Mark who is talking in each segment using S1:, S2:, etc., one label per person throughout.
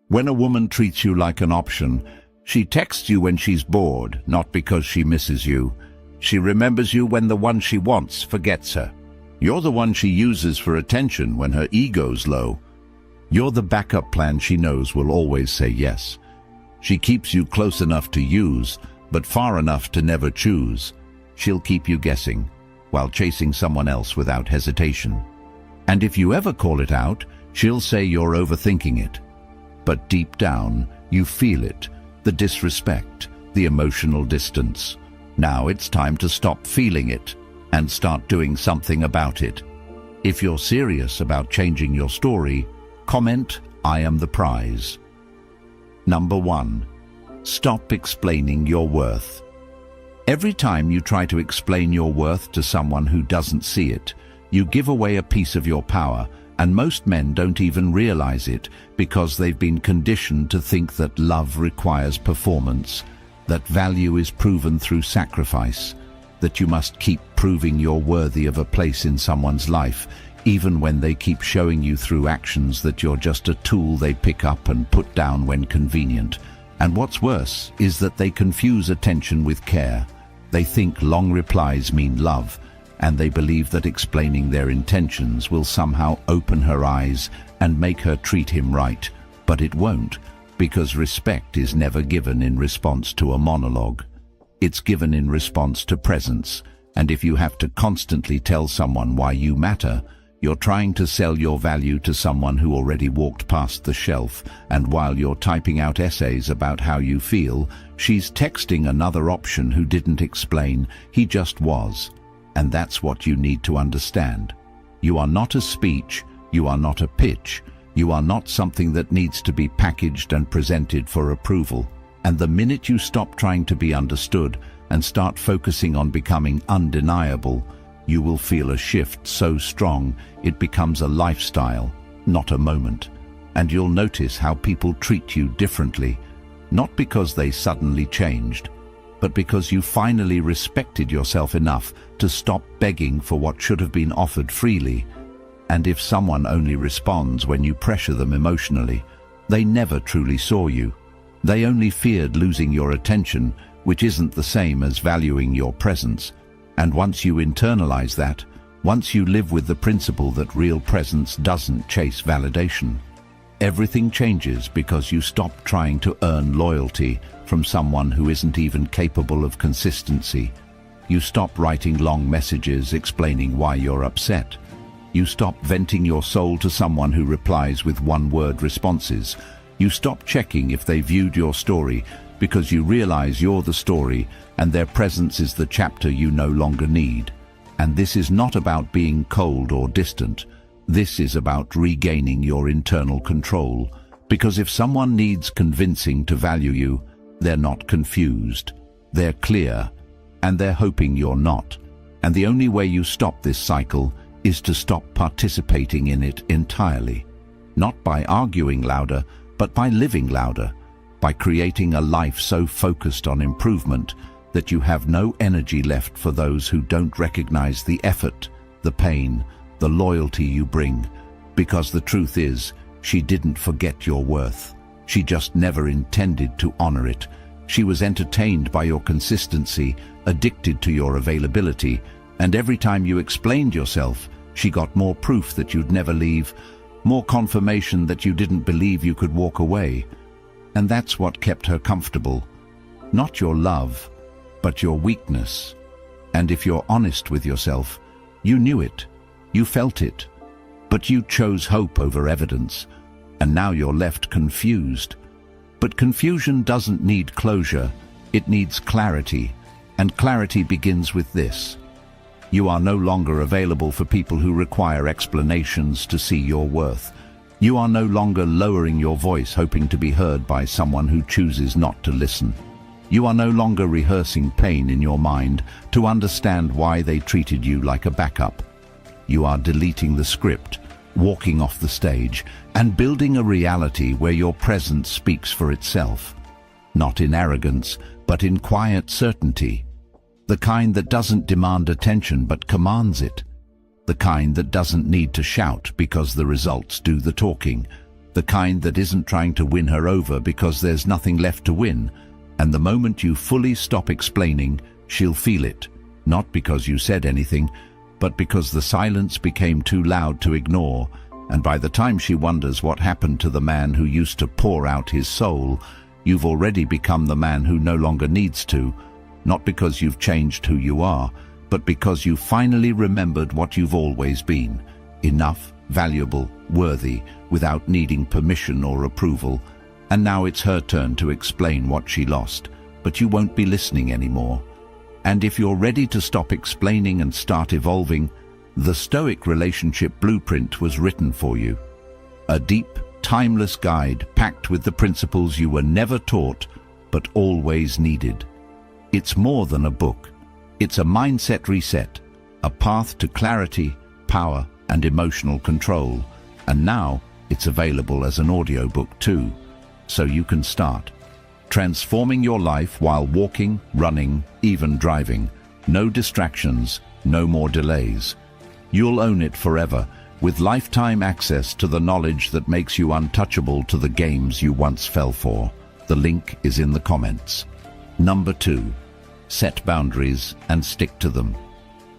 S1: When a woman treats you like an option, she texts you when she's bored, not because she misses you. She remembers you when the one she wants forgets her. You're the one she uses for attention when her ego's low. You're the backup plan she knows will always say yes. She keeps you close enough to use, but far enough to never choose. She'll keep you guessing, while chasing someone else without hesitation. And if you ever call it out, she'll say you're overthinking it. But deep down, you feel it, the disrespect, the emotional distance. Now it's time to stop feeling it and start doing something about it. If you're serious about changing your story, comment, "I am the prize." Number 1. Stop explaining your worth. Every time you try to explain your worth to someone who doesn't see it, you give away a piece of your power, and most men don't even realize it because they've been conditioned to think that love requires performance, that value is proven through sacrifice, that you must keep proving you're worthy of a place in someone's life, even when they keep showing you through actions that you're just a tool they pick up and put down when convenient. And what's worse is that they confuse attention with care. They think long replies mean love, and they believe that explaining their intentions will somehow open her eyes and make her treat him right. But it won't, because respect is never given in response to a monologue. It's given in response to presence, and if you have to constantly tell someone why you matter, you're trying to sell your value to someone who already walked past the shelf, and while you're typing out essays about how you feel, she's texting another option who didn't explain, he just was. And that's what you need to understand. You are not a speech, you are not a pitch, you are not something that needs to be packaged and presented for approval. And the minute you stop trying to be understood and start focusing on becoming undeniable, you will feel a shift so strong it becomes a lifestyle, not a moment. And you'll notice how people treat you differently, not because they suddenly changed, but because you finally respected yourself enough to stop begging for what should have been offered freely. And if someone only responds when you pressure them emotionally, they never truly saw you. They only feared losing your attention, which isn't the same as valuing your presence. And once you internalize that, once you live with the principle that real presence doesn't chase validation, everything changes because you stop trying to earn loyalty from someone who isn't even capable of consistency. You stop writing long messages explaining why you're upset. You stop venting your soul to someone who replies with one-word responses. You stop checking if they viewed your story because you realize you're the story and their presence is the chapter you no longer need. And this is not about being cold or distant. This is about regaining your internal control. Because if someone needs convincing to value you, they're not confused. They're clear, and they're hoping you're not. And the only way you stop this cycle is to stop participating in it entirely. Not by arguing louder, but by living louder. By creating a life so focused on improvement that you have no energy left for those who don't recognize the effort, the pain, the loyalty you bring. Because the truth is, she didn't forget your worth. She just never intended to honor it. She was entertained by your consistency, addicted to your availability, and every time you explained yourself, she got more proof that you'd never leave, more confirmation that you didn't believe you could walk away. And that's what kept her comfortable. Not your love, but your weakness. And if you're honest with yourself, you knew it, you felt it, but you chose hope over evidence, and now you're left confused. But confusion doesn't need closure, it needs clarity, and clarity begins with this. You are no longer available for people who require explanations to see your worth. You are no longer lowering your voice hoping to be heard by someone who chooses not to listen. You are no longer rehearsing pain in your mind to understand why they treated you like a backup. You are deleting the script, walking off the stage, and building a reality where your presence speaks for itself. Not in arrogance, but in quiet certainty. The kind that doesn't demand attention but commands it. The kind that doesn't need to shout because the results do the talking. the kind that isn't trying to win her over because there's nothing left to win. And the moment you fully stop explaining, she'll feel it, not because you said anything, but because the silence became too loud to ignore. And by the time she wonders what happened to the man who used to pour out his soul, you've already become the man who no longer needs to, not because you've changed who you are, but because you finally remembered what you've always been: enough, valuable, worthy, without needing permission or approval. And now it's her turn to explain what she lost, but you won't be listening anymore. And if you're ready to stop explaining and start evolving, the Stoic relationship blueprint was written for you. A deep, timeless guide packed with the principles you were never taught, but always needed. It's more than a book. It's a mindset reset, a path to clarity, power, and emotional control. And now it's available as an audiobook too, so you can start transforming your life while walking, running, even driving. No distractions, no more delays. You'll own it forever, with lifetime access to the knowledge that makes you untouchable to the games you once fell for. The link is in the comments. Number 2. Set boundaries and stick to them.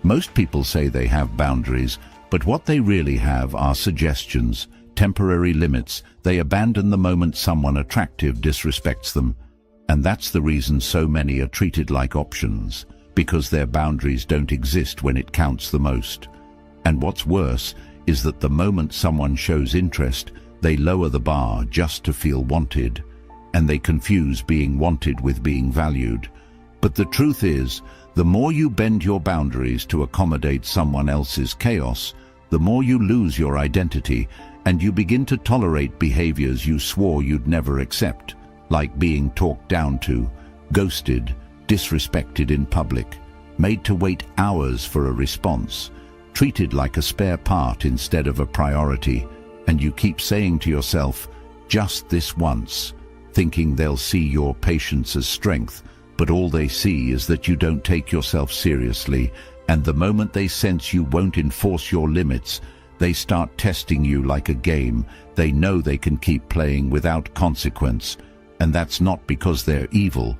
S1: Most people say they have boundaries, but what they really have are suggestions, temporary limits. They abandon the moment someone attractive disrespects them. And that's the reason so many are treated like options, because their boundaries don't exist when it counts the most. And what's worse is that the moment someone shows interest, they lower the bar just to feel wanted, and they confuse being wanted with being valued. But the truth is, the more you bend your boundaries to accommodate someone else's chaos, the more you lose your identity, and you begin to tolerate behaviors you swore you'd never accept, like being talked down to, ghosted, disrespected in public, made to wait hours for a response, treated like a spare part instead of a priority. And you keep saying to yourself, just this once, thinking they'll see your patience as strength, but all they see is that you don't take yourself seriously. And the moment they sense you won't enforce your limits, they start testing you like a game. They know they can keep playing without consequence. And that's not because they're evil.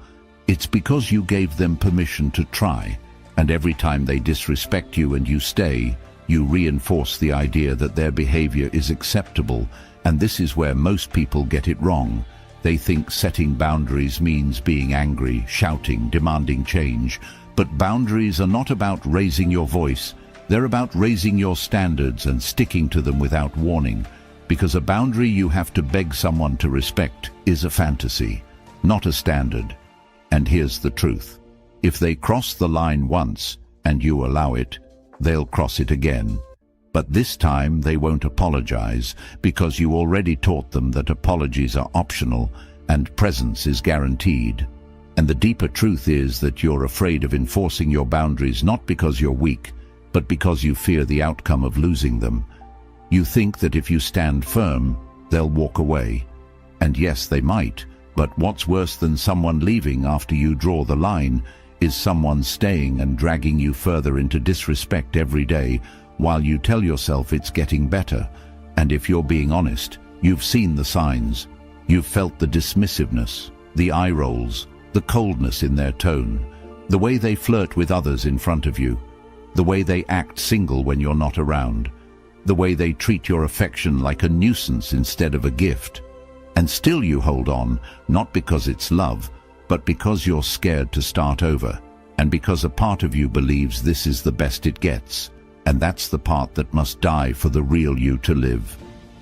S1: It's because you gave them permission to try. And every time they disrespect you and you stay, you reinforce the idea that their behavior is acceptable. And this is where most people get it wrong. They think setting boundaries means being angry, shouting, demanding change. But boundaries are not about raising your voice. They're about raising your standards and sticking to them without warning. Because a boundary you have to beg someone to respect is a fantasy, not a standard. And here's the truth. If they cross the line once and you allow it, they'll cross it again. But this time they won't apologize, because you already taught them that apologies are optional and presence is guaranteed. And the deeper truth is that you're afraid of enforcing your boundaries not because you're weak, but because you fear the outcome of losing them. You think that if you stand firm, they'll walk away. And yes, they might, but what's worse than someone leaving after you draw the line is someone staying and dragging you further into disrespect every day while you tell yourself it's getting better. And if you're being honest, you've seen the signs. You've felt the dismissiveness, the eye rolls, the coldness in their tone, the way they flirt with others in front of you, the way they act single when you're not around, the way they treat your affection like a nuisance instead of a gift. And still you hold on, not because it's love, but because you're scared to start over, and because a part of you believes this is the best it gets. And that's the part that must die for the real you to live.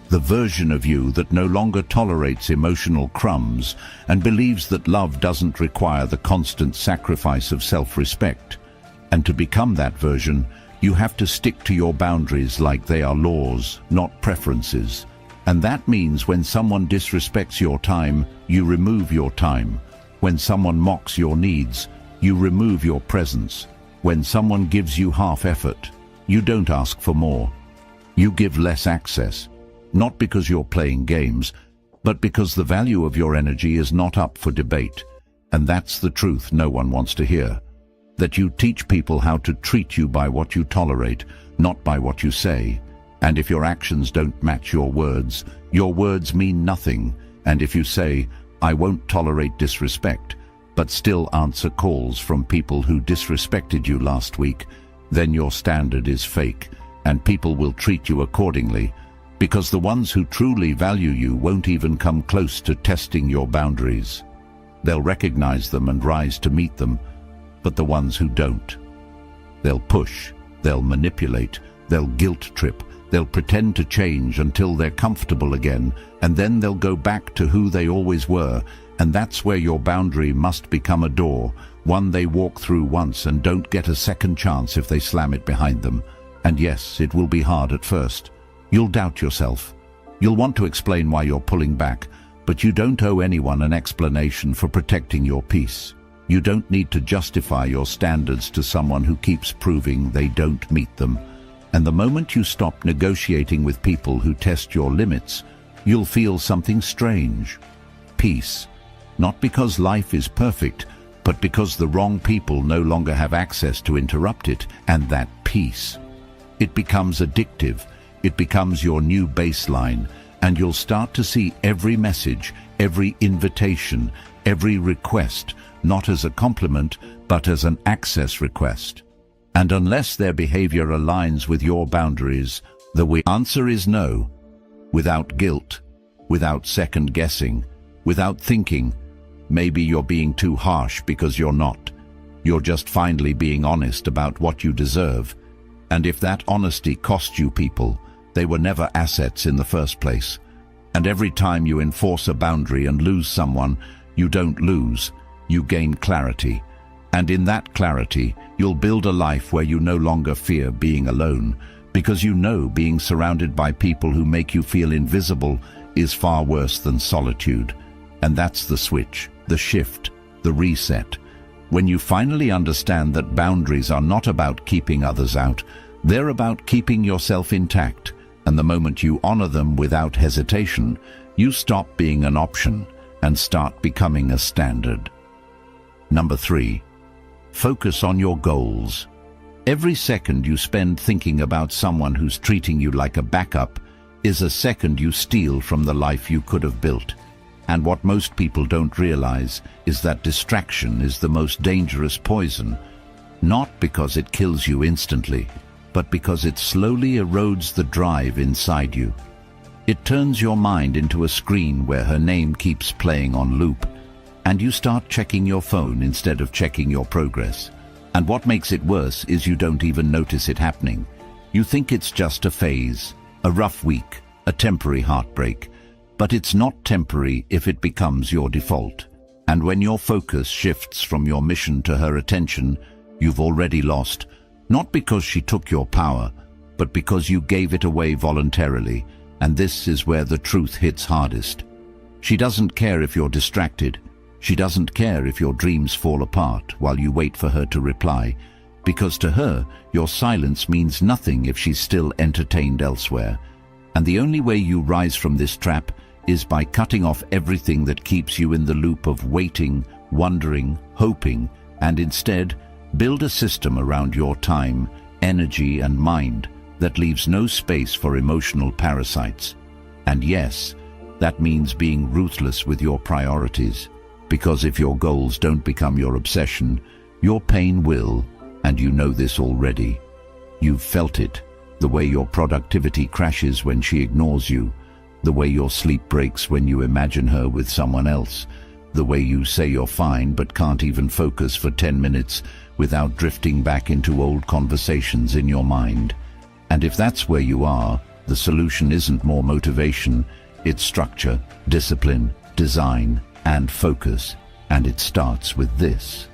S1: The version of you that no longer tolerates emotional crumbs and believes that love doesn't require the constant sacrifice of self-respect. And to become that version, you have to stick to your boundaries like they are laws, not preferences. And that means when someone disrespects your time, you remove your time. When someone mocks your needs, you remove your presence. When someone gives you half effort, you don't ask for more. You give less access, not because you're playing games, but because the value of your energy is not up for debate. And that's the truth no one wants to hear. That you teach people how to treat you by what you tolerate, not by what you say. And if your actions don't match your words, Your words mean nothing, and if you say, "I won't tolerate disrespect," but still answer calls from people who disrespected you last week, then your standard is fake, and people will treat you accordingly, because the ones who truly value you won't even come close to testing your boundaries. They'll recognize them and rise to meet them, but the ones who don't, they'll push, they'll manipulate, they'll guilt trip, they'll pretend to change until they're comfortable again, and then they'll go back to who they always were, and that's where your boundary must become a door, one they walk through once and don't get a second chance if they slam it behind them. And yes, it will be hard at first. You'll doubt yourself. You'll want to explain why you're pulling back, but you don't owe anyone an explanation for protecting your peace. You don't need to justify your standards to someone who keeps proving they don't meet them. And the moment you stop negotiating with people who test your limits, you'll feel something strange. Peace. Not because life is perfect, but because the wrong people no longer have access to interrupt it, and that peace. It becomes addictive, it becomes your new baseline, and you'll start to see every message, every invitation, every request, not as a compliment, but as an access request. And unless their behavior aligns with your boundaries, the answer is no. Without guilt, without second guessing, without thinking, maybe you're being too harsh, because you're not. You're just finally being honest about what you deserve. And if that honesty cost you people, they were never assets in the first place. And every time you enforce a boundary and lose someone, you don't lose, you gain clarity. And in that clarity, you'll build a life where you no longer fear being alone, because you know being surrounded by people who make you feel invisible is far worse than solitude. And that's the switch, the shift, the reset. When you finally understand that boundaries are not about keeping others out, they're about keeping yourself intact. And the moment you honor them without hesitation, you stop being an option and start becoming a standard. Number 3. Focus on your goals. Every second you spend thinking about someone who's treating you like a backup is a second you steal from the life you could have built. And what most people don't realize is that distraction is the most dangerous poison, not because it kills you instantly, but because it slowly erodes the drive inside you. It turns your mind into a screen where her name keeps playing on loop, and you start checking your phone instead of checking your progress. And what makes it worse is you don't even notice it happening. You think it's just a phase, a rough week, a temporary heartbreak. But it's not temporary if it becomes your default. And when your focus shifts from your mission to her attention, you've already lost, not because she took your power, but because you gave it away voluntarily. And this is where the truth hits hardest. She doesn't care if you're distracted. She doesn't care if your dreams fall apart while you wait for her to reply, because to her, your silence means nothing if she's still entertained elsewhere. And the only way you rise from this trap is by cutting off everything that keeps you in the loop of waiting, wondering, hoping, and instead build a system around your time, energy, and mind that leaves no space for emotional parasites. And yes, that means being ruthless with your priorities, because if your goals don't become your obsession, your pain will, and you know this already. You've felt it, the way your productivity crashes when she ignores you, the way your sleep breaks when you imagine her with someone else, the way you say you're fine but can't even focus for 10 minutes without drifting back into old conversations in your mind. And if that's where you are, the solution isn't more motivation, it's structure, discipline, design, and focus. And it starts with this.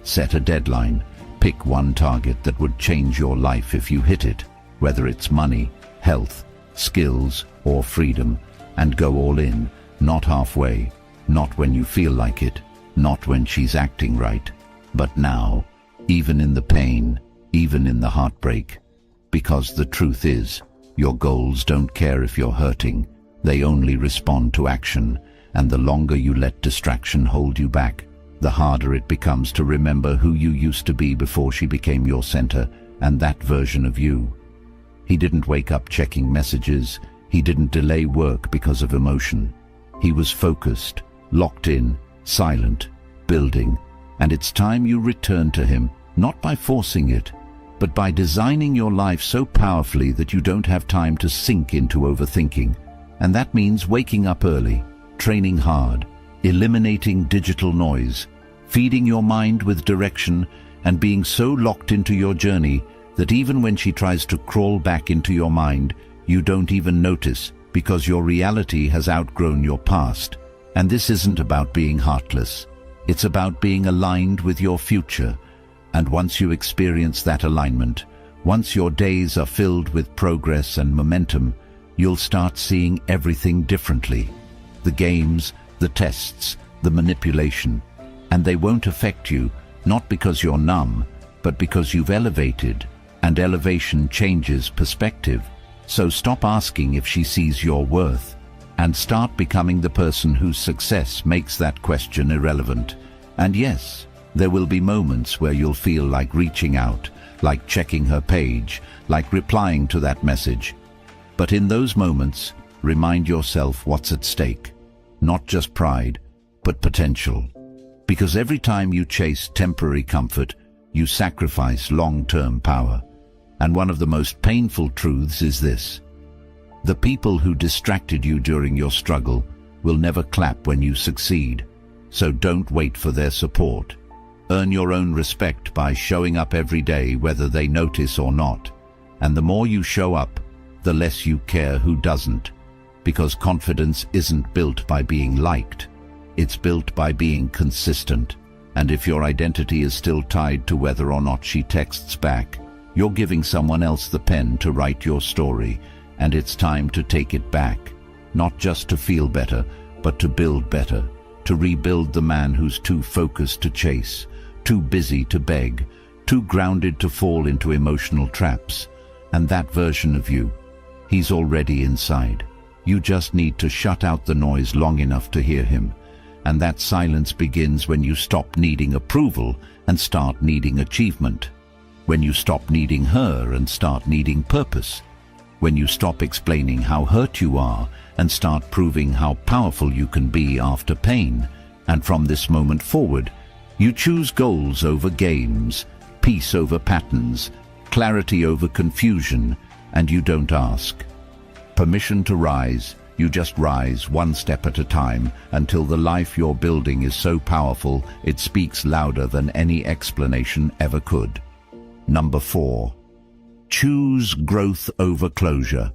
S1: Set a deadline. Pick one target that would change your life if you hit it, whether it's money, health, skills, or freedom, and go all in, not halfway, not when you feel like it, not when she's acting right, but now, even in the pain, even in the heartbreak. Because the truth is, your goals don't care if you're hurting, they only respond to action, and the longer you let distraction hold you back, the harder it becomes to remember who you used to be before she became your center, and that version of you. He didn't wake up checking messages, He didn't delay work because of emotion. He was focused, locked in, silent, building, and it's time you return to him, not by forcing it, but by designing your life so powerfully that you don't have time to sink into overthinking. And that means waking up early, training hard, eliminating digital noise, feeding your mind with direction, and being so locked into your journey that even when she tries to crawl back into your mind, you don't even notice because your reality has outgrown your past. And this isn't about being heartless. It's about being aligned with your future. And once you experience that alignment, once your days are filled with progress and momentum, you'll start seeing everything differently. The games, the tests, the manipulation. And they won't affect you, not because you're numb, but because you've elevated. And elevation changes perspective. So stop asking if she sees your worth, and start becoming the person whose success makes that question irrelevant. And yes, there will be moments where you'll feel like reaching out, like checking her page, like replying to that message. But in those moments, remind yourself what's at stake. Not just pride, but potential. Because every time you chase temporary comfort, you sacrifice long-term power. And one of the most painful truths is this: the people who distracted you during your struggle will never clap when you succeed. So don't wait for their support. Earn your own respect by showing up every day, whether they notice or not. And the more you show up, the less you care who doesn't. Because confidence isn't built by being liked. It's built by being consistent. And if your identity is still tied to whether or not she texts back, you're giving someone else the pen to write your story, and it's time to take it back. Not just to feel better, but to build better, to rebuild the man who's too focused to chase, too busy to beg, too grounded to fall into emotional traps. And that version of you, he's already inside. You just need to shut out the noise long enough to hear him. And that silence begins when you stop needing approval and start needing achievement. When you stop needing her and start needing purpose. When you stop explaining how hurt you are and start proving how powerful you can be after pain. And from this moment forward, you choose goals over games, peace over patterns, clarity over confusion, and you don't ask permission to rise. You just rise one step at a time until the life you're building is so powerful it speaks louder than any explanation ever could. Number 4. Choose growth over closure.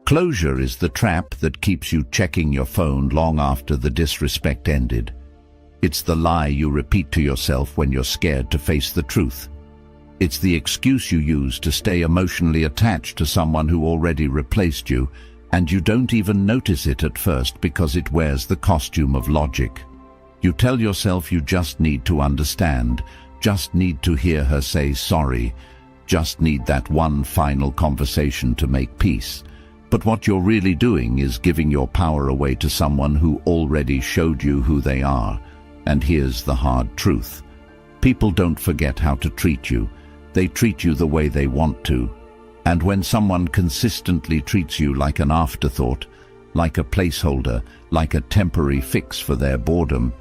S1: Closure is the trap that keeps you checking your phone long after the disrespect ended. It's the lie you repeat to yourself when you're scared to face the truth. It's the excuse you use to stay emotionally attached to someone who already replaced you, and you don't even notice it at first because it wears the costume of logic. You tell yourself you just need to understand, just need to hear her say sorry, just need that one final conversation to make peace. But what you're really doing is giving your power away to someone who already showed you who they are. And here's the hard truth. People don't forget how to treat you. They treat you the way they want to. And when someone consistently treats you like an afterthought, like a placeholder, like a temporary fix for their boredom,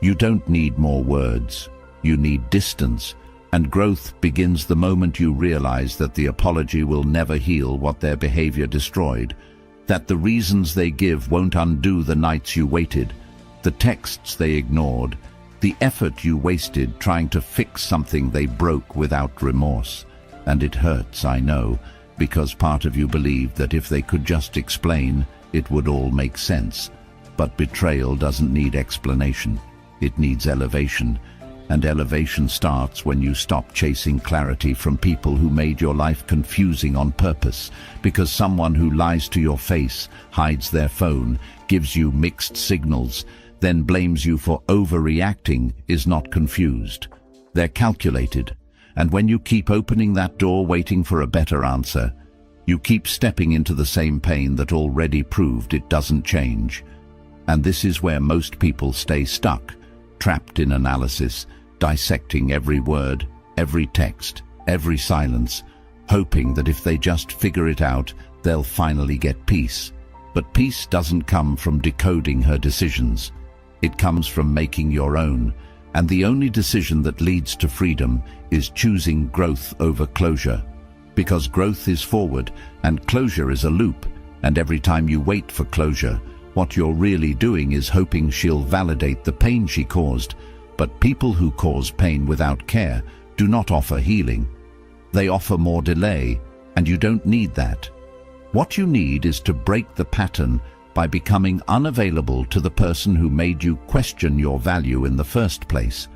S1: you don't need more words. You need distance, and growth begins the moment you realize that the apology will never heal what their behavior destroyed, that the reasons they give won't undo the nights you waited, the texts they ignored, the effort you wasted trying to fix something they broke without remorse. And it hurts, I know, because part of you believed that if they could just explain, it would all make sense. But betrayal doesn't need explanation. It needs elevation. And elevation starts when you stop chasing clarity from people who made your life confusing on purpose, because someone who lies to your face, hides their phone, gives you mixed signals, then blames you for overreacting is not confused. They're calculated. And when you keep opening that door waiting for a better answer, you keep stepping into the same pain that already proved it doesn't change. And this is where most people stay stuck, trapped in analysis, dissecting every word, every text, every silence, hoping that if they just figure it out, they'll finally get peace. But peace doesn't come from decoding her decisions. It comes from making your own. And the only decision that leads to freedom is choosing growth over closure. Because growth is forward and closure is a loop. And every time you wait for closure, what you're really doing is hoping she'll validate the pain she caused. But people who cause pain without care do not offer healing. They offer more delay, and you don't need that. What you need is to break the pattern by becoming unavailable to the person who made you question your value in the first place.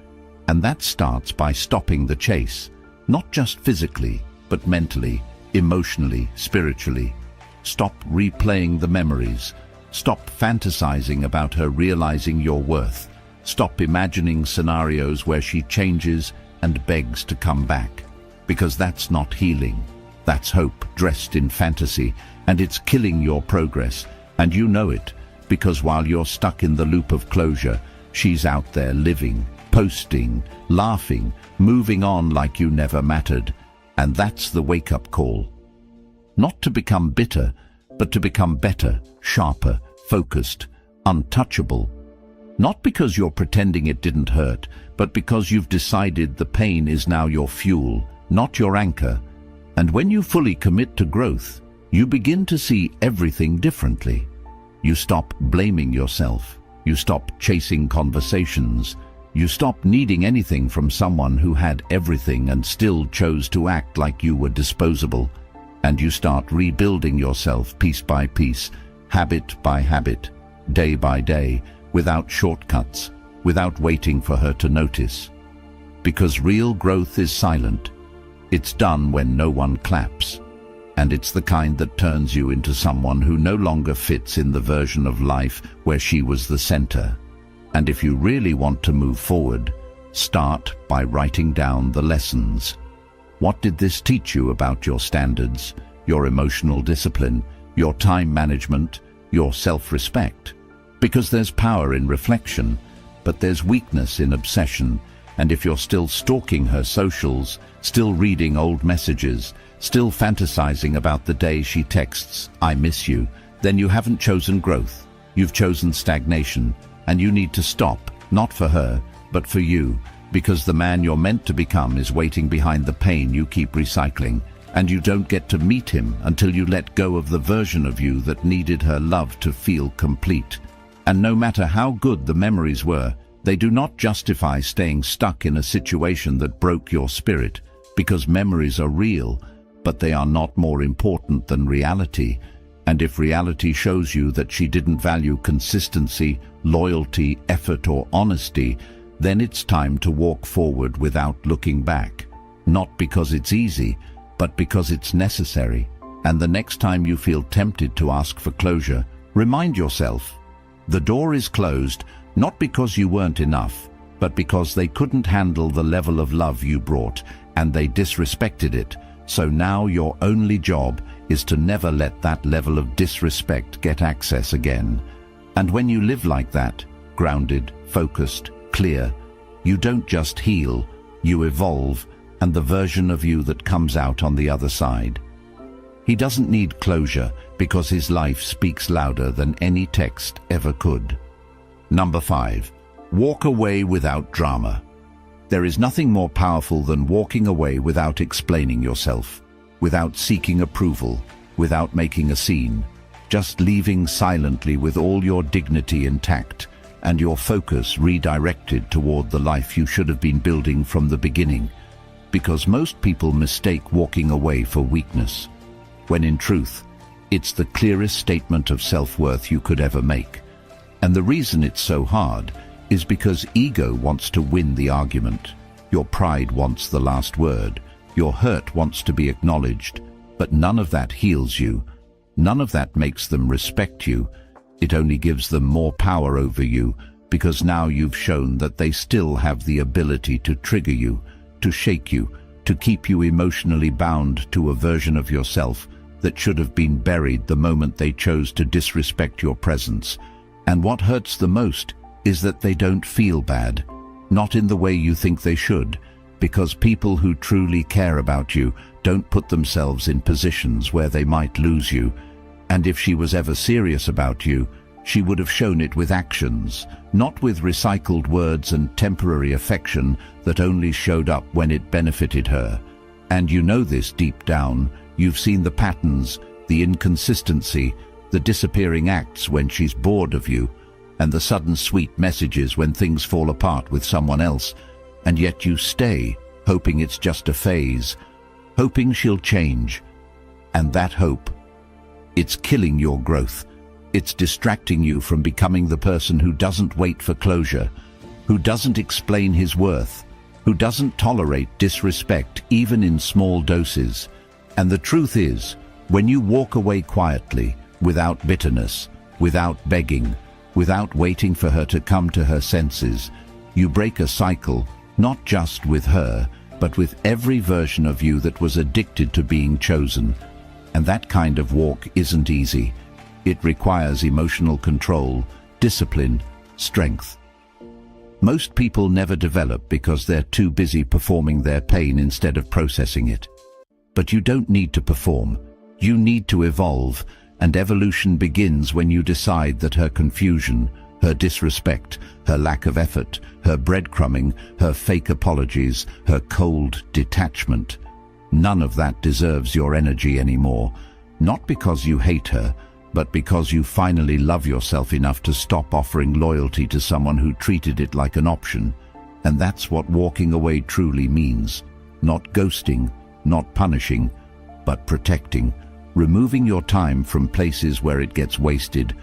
S1: And that starts by stopping the chase, not just physically, but mentally, emotionally, spiritually. Stop replaying the memories. Stop fantasizing about her realizing your worth. Stop imagining scenarios where she changes and begs to come back. Because that's not healing. That's hope dressed in fantasy, and it's killing your progress. And you know it, because while you're stuck in the loop of closure, she's out there living, posting, laughing, moving on like you never mattered. And that's the wake-up call. Not to become bitter, but to become better, sharper, focused, untouchable. Not because you're pretending it didn't hurt, but because you've decided the pain is now your fuel, not your anchor. And when you fully commit to growth, you begin to see everything differently. You stop blaming yourself. You stop chasing conversations. You stop needing anything from someone who had everything and still chose to act like you were disposable. And you start rebuilding yourself piece by piece, habit by habit, day by day, without shortcuts, without waiting for her to notice. Because real growth is silent. It's done when no one claps. And it's the kind that turns you into someone who no longer fits in the version of life where she was the center. And if you really want to move forward, start by writing down the lessons. What did this teach you about your standards, your emotional discipline, your time management, your self-respect? Because there's power in reflection, but there's weakness in obsession. And if you're still stalking her socials, still reading old messages, still fantasizing about the day she texts, "I miss you," then you haven't chosen growth. You've chosen stagnation, and you need to stop, not for her, but for you, because the man you're meant to become is waiting behind the pain you keep recycling, and you don't get to meet him until you let go of the version of you that needed her love to feel complete. And no matter how good the memories were, they do not justify staying stuck in a situation that broke your spirit, because memories are real, but they are not more important than reality. And if reality shows you that she didn't value consistency, loyalty, effort, or honesty, then it's time to walk forward without looking back. Not because it's easy, but because it's necessary. And the next time you feel tempted to ask for closure, remind yourself, the door is closed, not because you weren't enough, but because they couldn't handle the level of love you brought, and they disrespected it. So now your only job is to never let that level of disrespect get access again. And when you live like that, grounded, focused, clear, you don't just heal, you evolve, and the version of you that comes out on the other side. He doesn't need closure because his life speaks louder than any text ever could. Number 5. Walk away without drama. There is nothing more powerful than walking away without explaining yourself, without seeking approval, without making a scene, just leaving silently with all your dignity intact and your focus redirected toward the life you should have been building from the beginning. Because most people mistake walking away for weakness, when in truth, it's the clearest statement of self-worth you could ever make. And the reason it's so hard is because ego wants to win the argument. Your pride wants the last word. Your hurt wants to be acknowledged. But none of that heals you. None of that makes them respect you. It only gives them more power over you, because now you've shown that they still have the ability to trigger you, to shake you, to keep you emotionally bound to a version of yourself that should have been buried the moment they chose to disrespect your presence. And what hurts the most is that they don't feel bad, not in the way you think they should, because people who truly care about you don't put themselves in positions where they might lose you. And if she was ever serious about you, she would have shown it with actions, not with recycled words and temporary affection that only showed up when it benefited her. And you know this deep down. You've seen the patterns, the inconsistency, the disappearing acts when she's bored of you, and the sudden sweet messages when things fall apart with someone else. And yet you stay, hoping it's just a phase, hoping she'll change. And that hope, it's killing your growth. It's distracting you from becoming the person who doesn't wait for closure, who doesn't explain his worth, who doesn't tolerate disrespect even in small doses. And the truth is, when you walk away quietly, without bitterness, without begging, without waiting for her to come to her senses, you break a cycle, not just with her, but with every version of you that was addicted to being chosen. And that kind of walk isn't easy. It requires emotional control, discipline, strength. Most people never develop because they're too busy performing their pain instead of processing it. But you don't need to perform. You need to evolve, and evolution begins when you decide that her confusion, her disrespect, her lack of effort, her breadcrumbing, her fake apologies, her cold detachment, none of that deserves your energy anymore. Not because you hate her, but because you finally love yourself enough to stop offering loyalty to someone who treated it like an option. And that's what walking away truly means. Not ghosting, not punishing, but protecting. Removing your time from places where it gets wasted,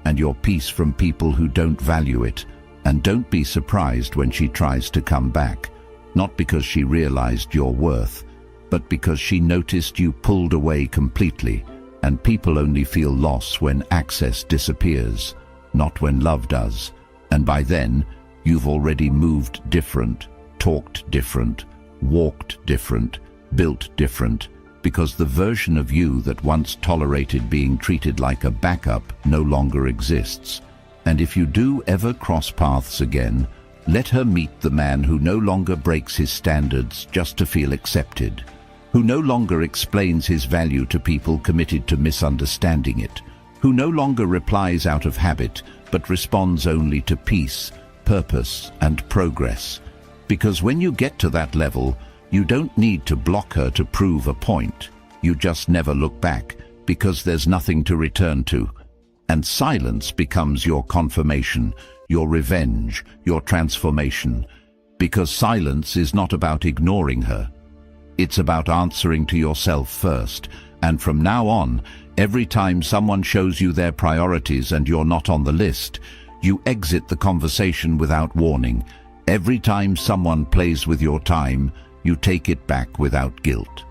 S1: and your peace from people who don't value it. And don't be surprised when she tries to come back. Not because she realized your worth, but because she noticed you pulled away completely. And people only feel loss when access disappears, not when love does. And by then, you've already moved different, talked different, walked different, built different, because the version of you that once tolerated being treated like a backup no longer exists. And if you do ever cross paths again, let her meet the man who no longer breaks his standards just to feel accepted, who no longer explains his value to people committed to misunderstanding it, who no longer replies out of habit but responds only to peace, purpose, and progress. Because when you get to that level, you don't need to block her to prove a point. You just never look back, because there's nothing to return to. And silence becomes your confirmation, your revenge, your transformation. Because silence is not about ignoring her. It's about answering to yourself first. And from now on, every time someone shows you their priorities and you're not on the list, you exit the conversation without warning. Every time someone plays with your time, you take it back without guilt.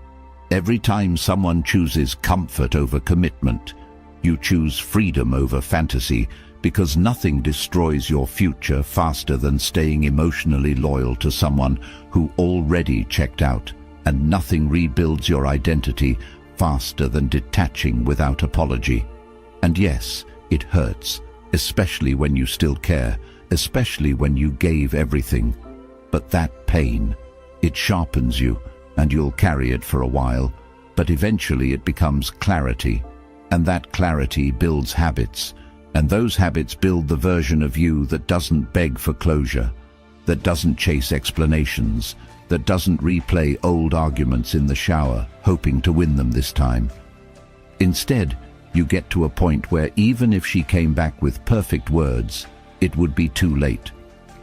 S1: Every time someone chooses comfort over commitment, you choose freedom over fantasy, because nothing destroys your future faster than staying emotionally loyal to someone who already checked out. And nothing rebuilds your identity faster than detaching without apology. And yes, it hurts, especially when you still care, especially when you gave everything. But that pain, it sharpens you, and you'll carry it for a while, but eventually it becomes clarity. And that clarity builds habits, and those habits build the version of you that doesn't beg for closure, that doesn't chase explanations, that doesn't replay old arguments in the shower, hoping to win them this time. Instead, you get to a point where even if she came back with perfect words, it would be too late.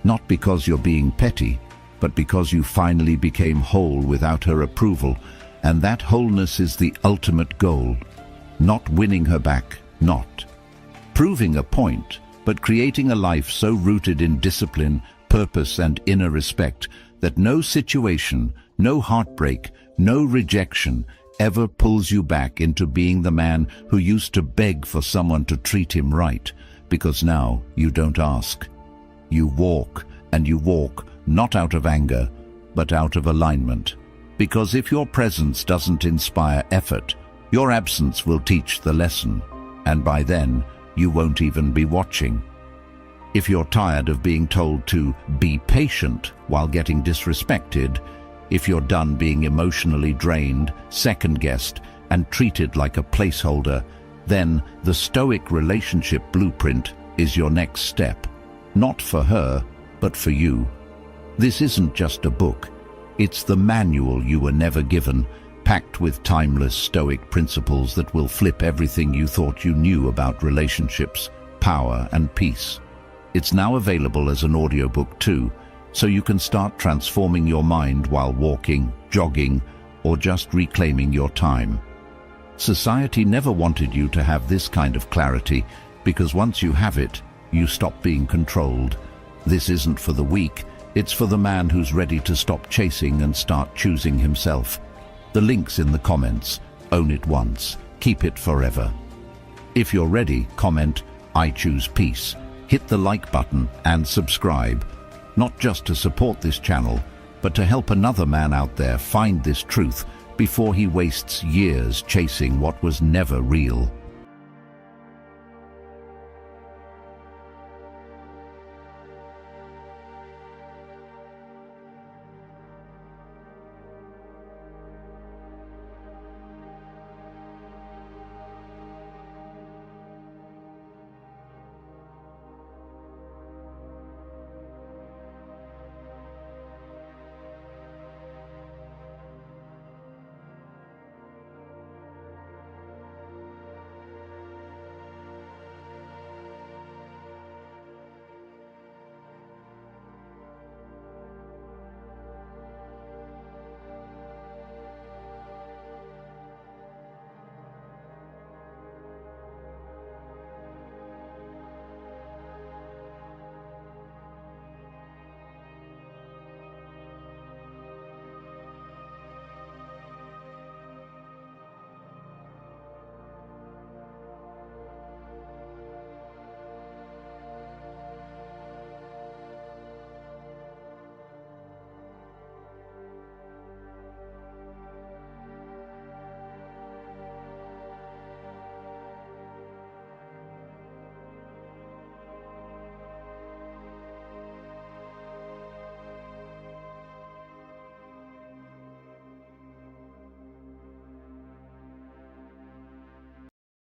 S1: Not because you're being petty, but because you finally became whole without her approval, and that wholeness is the ultimate goal. Not winning her back, not proving a point, but creating a life so rooted in discipline, purpose, and inner respect that no situation, no heartbreak, no rejection ever pulls you back into being the man who used to beg for someone to treat him right, because now you don't ask. You walk, and you walk not out of anger, but out of alignment. Because if your presence doesn't inspire effort, your absence will teach the lesson, and by then you won't even be watching. If you're tired of being told to be patient while getting disrespected, if you're done being emotionally drained, second-guessed, and treated like a placeholder, then the Stoic relationship blueprint is your next step. Not for her, but for you. This isn't just a book. It's the manual you were never given, packed with timeless Stoic principles that will flip everything you thought you knew about relationships, power, and peace. It's now available as an audiobook too, so you can start transforming your mind while walking, jogging, or just reclaiming your time. Society never wanted you to have this kind of clarity, because once you have it, you stop being controlled. This isn't for the weak, it's for the man who's ready to stop chasing and start choosing himself. The link's in the comments. Own it once, keep it forever. If you're ready, comment, "I choose peace." Hit the like button and subscribe, not just to support this channel, but to help another man out there find this truth before he wastes years chasing what was never real.